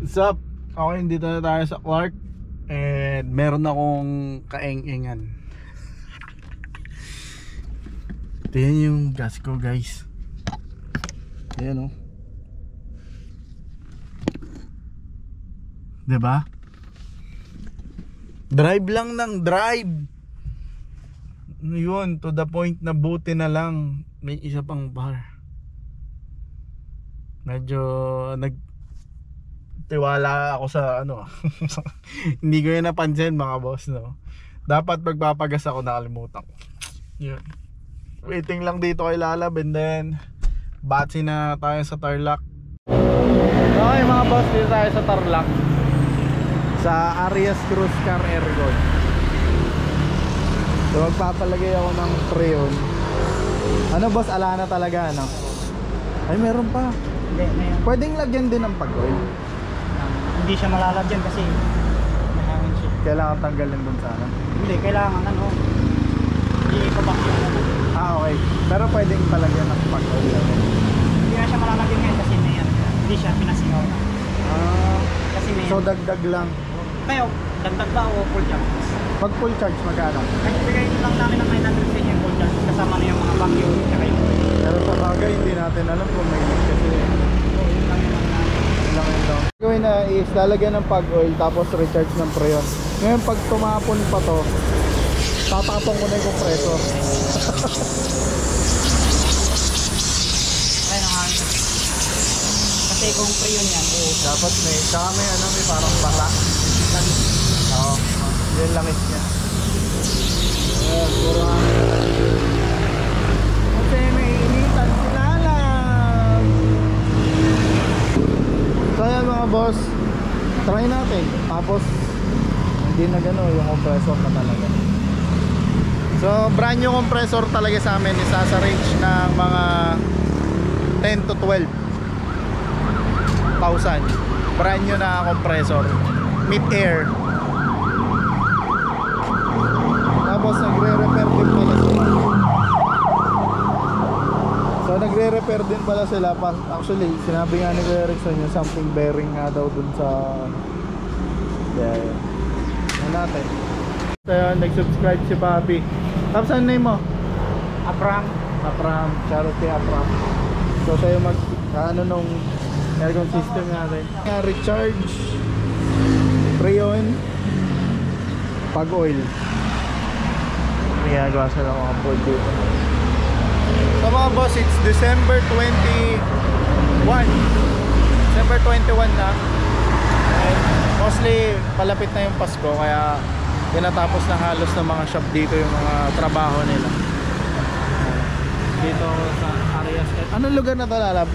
What's up? Okay, dito na tayo sa Clark. And meron akong kaeng-engan. Tingnan yung gas ko, guys. Ayan, oh. Diba? Drive lang ng drive. Yun, to the point na buti na lang may isa pang bar. Medyo tiwala ako sa ano. Hindi ko yun napansin, mga boss, no. Dapat magpapagas ako, nakalimutan ko. Yun. Waiting lang dito kay Lalab, and then batsi na tayo sa Tarlac. Okay mga boss, dito tayo sa Tarlac, sa Arias Cruise Car Ergon. So magpapalagay ako ng Freon. Ano boss, ala na talaga, ano? Ay, meron pa. Pwedeng lagyan din ng pag-oil. Hindi siya malalagyan kasi may hangin siya. Kailangan tanggalin dun sa ano? Hindi, kailangan ano, i-papak yung ano. Okay. Pero pwedeng palagyan ng pag-oil. Hindi na siya malalagyan ngayon kasi may ano, hindi siya pinasingaw na. Kasi may So dagdag lang. kayo, dagdag ba o full charge? Pag full charge, magkano? Kahit bigay lang namin ng 900 sa inyo yung full charge kasama na yung mga bagyo tsaka yung Pero sa bagay, hindi natin alam kung may leak kasi yun lang yung mga lang yun daw. Gawin na is lalagyan ng pag-oil tapos recharge ng Freon. Ngayon pag tumapon pa to, tatapon ko na yung compressor. ayun ang hangin. Kasi kung pre yun yan, Dapat may, saka may ano, may parang bata. Oo, yun langis niya. Puro hangin. Kasi may initan si Lalab. So yan mga boss, try natin. Tapos hindi na gano yung compressor na talaga. So brand new compressor talaga sa amin, isa sa range ng mga 10 to 12,000. Brand new na compressor, mid-air. Tapos nagre-repair din pala sila. So nagre-repair din pala sila. Actually sinabi nga ni Kuya Erickson yung something bearing nga daw dun sa yan natin. So yun, nag-subscribe si Papi. Tapos ano name mo? Abraham. Abraham, shoutout kay Abraham. So tayo mag ano nung aircon system natin. Recharge, Freon, pag-oil. Ginagawa sa lang mga board dito. So mga boss, it's December 21. December 21 na. And mostly palapit na yung Pasko, kaya tinatapos na halos ng mga shop dito yung mga trabaho nila. Dito sa Arias. Anong lugar na to, Lalab?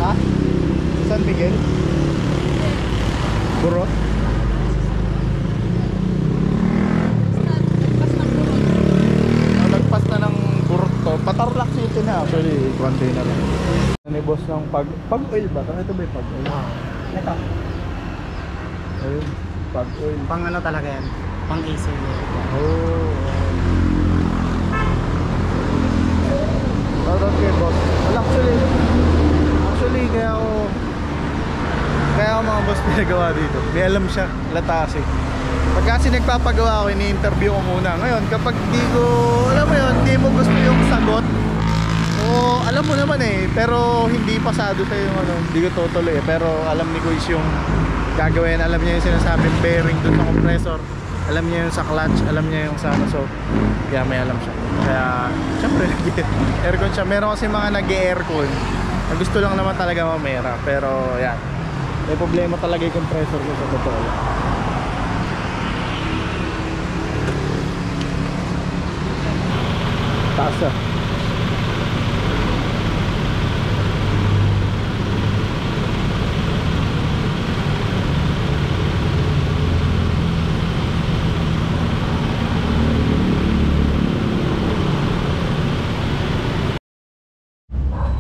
Ha? San Miguel? Burot? Nagpas na ng Burot to. Patarlac City na actually. Container lang. Ano yung boss ng pag-oil ba? Ito ba yung pag-oil? Ito, Ayun, pag-oil. pang ano talaga yan, pang AC. Oh. Shoutout kay boss. Well, actually kaya ako mga boss pinagawa dito. May alam siya, latasi. Pag kasi nagpapagawa ako, ini-interview ko muna. Ngayon, kapag di ko, alam mo yun, hindi mo gusto yung sagot, o alam mo naman eh, pero hindi pasado sa'yo yung ano, hindi ko tutuloy eh. Pero alam ni Kuis yung gagawin, alam niya yung sinasabing bearing dun sa compressor, alam niya yung sa clutch, alam niya yung sa ano, so kaya may alam siya. Kaya syempre aircon siya. Meron kasi mga nag-aircon na gusto lang naman talaga mamera, pero yan, may problema talaga yung compressor ko sa totoo. Tasa.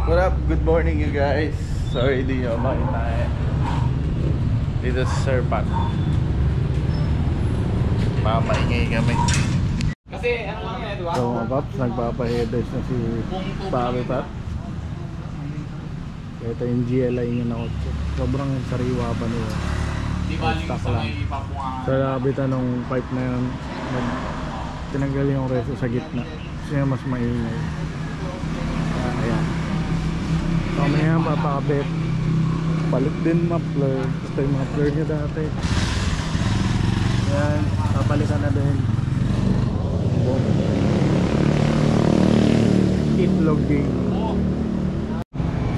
What up? Good morning you guys. Sorry di nyo makita dito sa Sir Pat. Mamaingay kami. Kasi ano lang yan, di ba? So mga paps, nagpapaheaders na si Papi Pat. Ito yung GLI niya na kotse. Sobrang sariwa pa niya. Di ba yung Stock sa lang. may papunga? Sa labitan ng pipe na yun, tinanggal yung reso sa gitna. Kasi yung mas maingay. Ayan. Mamaya papakabit. Palit din muffler. Ito yung muffler niya dati. Ayan, papalitan na din. Boom. Itlog game.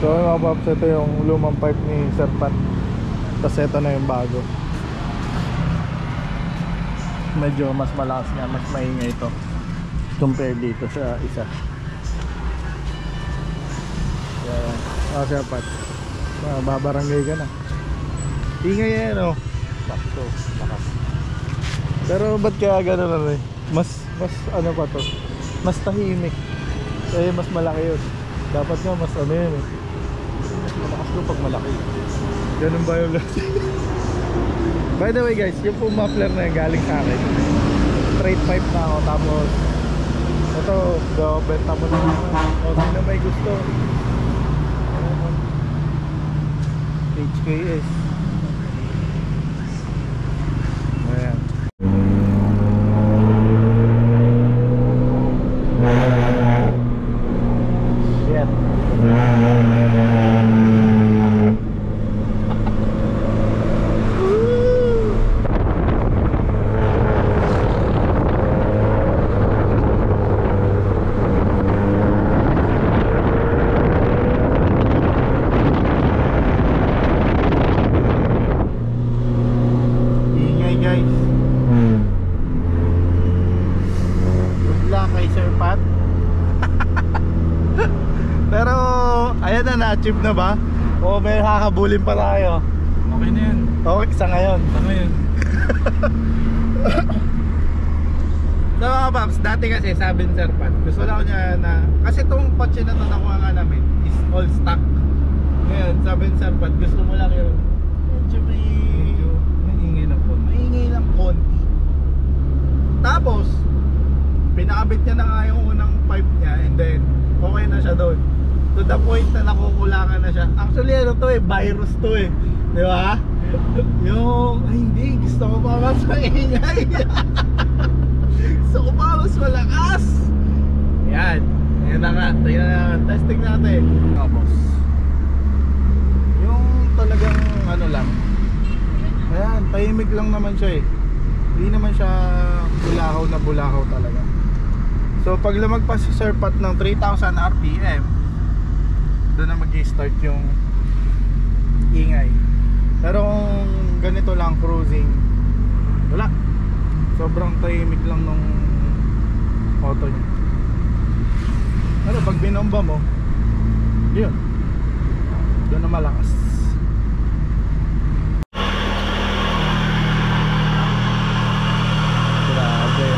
So mga paps, ito yung lumang pipe ni Sir Pat. Tapos ito na yung bago. Medyo mas malakas nga, mas maingay ito compare dito sa isa. Ayan. Sir Pat, babarangay ka na. Ingay yan o. Bakto, lakas. Pero ba't kaya gano'n na rin? Mas ano pa to? Mas tahimik. Eh mas malaki yun. Dapat nga mas ano yun eh. Malakas ko pag malaki. Ganun ba yung last? By the way guys, yung po muffler na yung galing sa akin. Straight pipe na ako. Tapos ito, benta mo na o sino may gusto. HKS. Ayan. Shit. Ingay guys. Good luck kay Sir Pat. Pero ayan na, na-achieve na ba? O may hakabulin pa tayo? Okay na yan. Okay, sa ngayon. Sa ngayon. So mga paps, dati kasi sabi ni Sir Pat, gusto lang niya na, kasi itong kotse na ito nakuha nga namin is all stock. Ngayon sabi ni Sir Pat, gusto mo lang yung medyo may Ingay na po. maingay ng konti. Tapos pinakabit niya na nga yung unang pipe niya, and then okay na siya doon. To the point na nakukulangan na siya. Actually ano to eh, virus to eh. Di ba? Yung, ay hindi, gusto ko pa mas maingay. Gusto ko pa mas malakas. Yan. Yan na nga. Tingnan na. Testing natin. Tapos yung talagang ano lang. Ayan, tahimik lang naman siya eh. Hindi naman siya bulakaw na bulakaw talaga. So pag lumagpas si Sir Pat ng 3,000 RPM, doon na mag-i-start yung ingay. Pero kung ganito lang cruising, wala. Sobrang tahimik lang nung auto niya. Pero pag binomba mo, yun, doon na malakas. Grabe.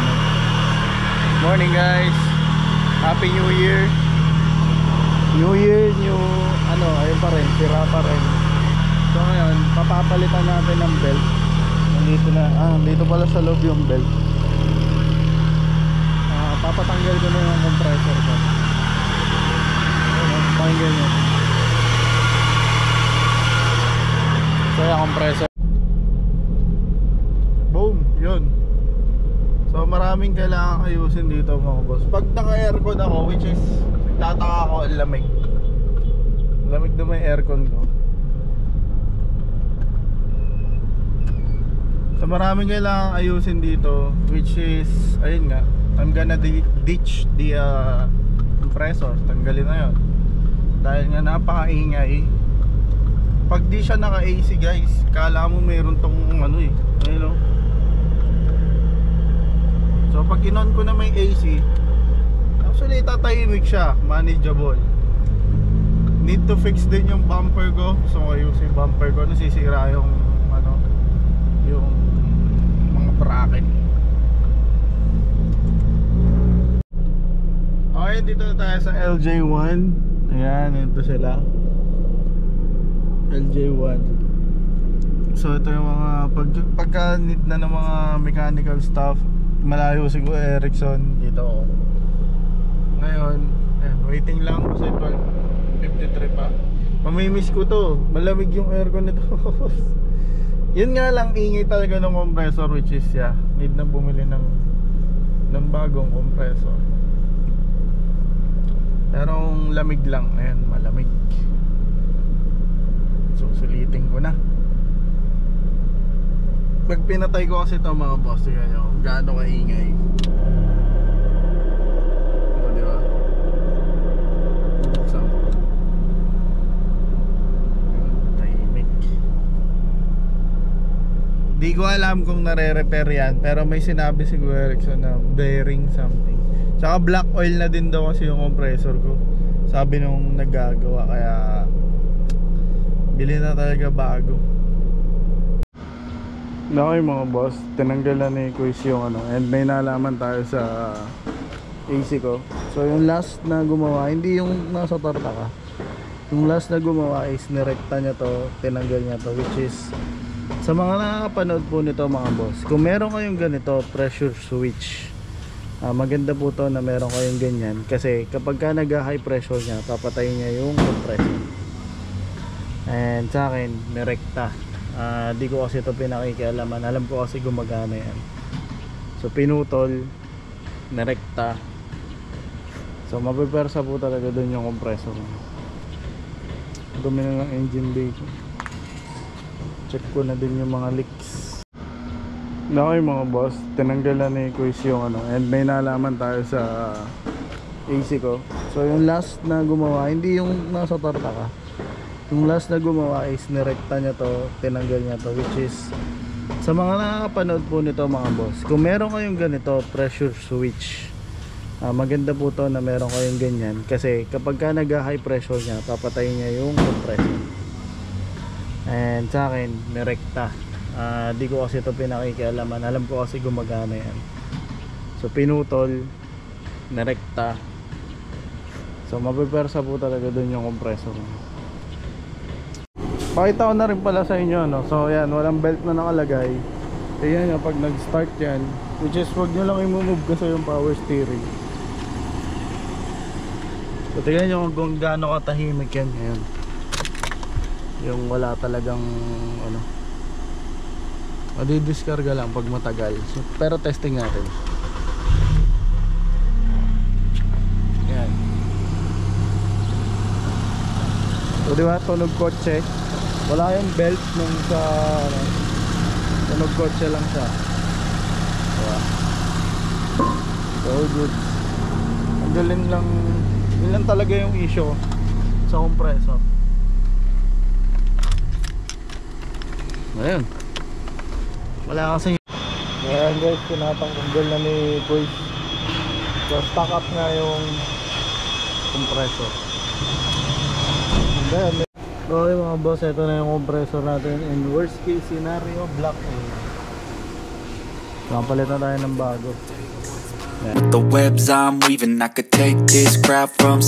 Morning guys, Happy New Year. New Year, new ano, ayun pa rin, sira pa rin. So ngayon, papapalitan natin ng belt. Nandito na, dito pala sa loob yung belt. Papatanggal ko na yung compressor ko. Ayun, pakinggan nyo. So yung compressor. Boom, yun. So maraming kailangan ayusin dito mga boss. Pag naka-aircon ako, which is nagtataka ako, ang lamig. Lamig na may aircon ko. So maraming kailangan ayusin dito, which is, ayun nga, I'm gonna ditch the compressor. Tanggalin na yun. Dahil nga napakaingay. Pag di siya naka AC guys, kala mo mayroon tong ano eh, ayun o. So pag inon ko na may AC, actually tatahimik siya, manageable. Need to fix din yung bumper ko. So ayusin yung bumper ko, nasisira yung ano, yung mga bracket. Okay, dito na tayo sa LJ1. Ayan, ito sila, LJ1. So ito yung mga pagka need na ng mga mechanical stuff. Malayo siguro Ericsson dito ako. Ngayon, ayan, waiting lang kasi 12:53 pa. Mamimiss ko to. Malamig yung aircon nito. Yun nga lang, ingay talaga ng compressor, which is need na bumili ng bagong compressor. Pero ang lamig lang, ayan, malamig. Susulitin ko na. Pag pinatay ko kasi ito mga boss, tignan nyo kung gaano kaingay. O, diba? Buksan ko. Tahimik. Di ko alam kung nare-repair yan, pero may sinabi siguro Erickson na bearing something. Tsaka black oil na din daw kasi yung compressor ko, sabi nung naggagawa, kaya bili na talaga bago. Okay mga boss, tinanggalan ni Kuis yung and may nalaman tayo sa AC ko. So yung last na gumawa, hindi yung nasa tartaka, yung last na gumawa is nirekta niya to, tinanggal niya to, which is sa mga nakakapanood po nito mga boss, kung meron kayong ganito pressure switch, maganda po to na meron kayong ganyan, kasi kapag ka nag high pressure niya, papatayin niya yung compressor. And sa akin nirekta, di ko kasi ito pinakikialaman, alam ko kasi gumagana yan. So pinutol, nirekta. So mapipersa po talaga dun yung compressor. Dumi na ng engine bay ko. Check ko na din yung mga leaks. Okay mga boss, tinanggalan ni Kuis yung and may nalaman tayo sa AC ko. So yung last na gumawa, hindi yung nasa tartaka, yung last na gumawa is nirekta niya to, tinanggal niya to, which is sa mga nakakapanood po nito mga boss, kung meron kayong ganito pressure switch, maganda po to na meron kayong ganyan, kasi kapag ka nag high pressure niya, papatayin niya yung compressor. And sa akin nirekta, di ko kasi ito pinakikialaman, alam ko kasi gumagana yan. So pinutol, nirekta. So mapipersa po talaga dun yung compressor. Pakita ko na rin pala sa inyo, no? So yan, walang belt na nakalagay. Tingnan nyo, pag nag-start yan, which is wag nyo lang i-move kasi yung power steering. So tingnan nyo kung gaano katahimik yan ngayon. Yung wala talagang madidiskarga lang pag matagal. So, pero testing natin. Yan. So diba, tunog kotse. Wala yung belt nung sa tunog kotse lang siya. Diba? So good. Ang galing lang. Yun lang talaga yung issue sa compressor. Ayun. Wala kasi. Ayan guys, tinatanggal na ni Kuis. So stock up nga yung compressor. Ayan. Okay mga boss, ito na yung compressor natin. In worst case scenario, black oil. Kapalit na tayo ng bago. The webs I'm weaving, I could take this crowd from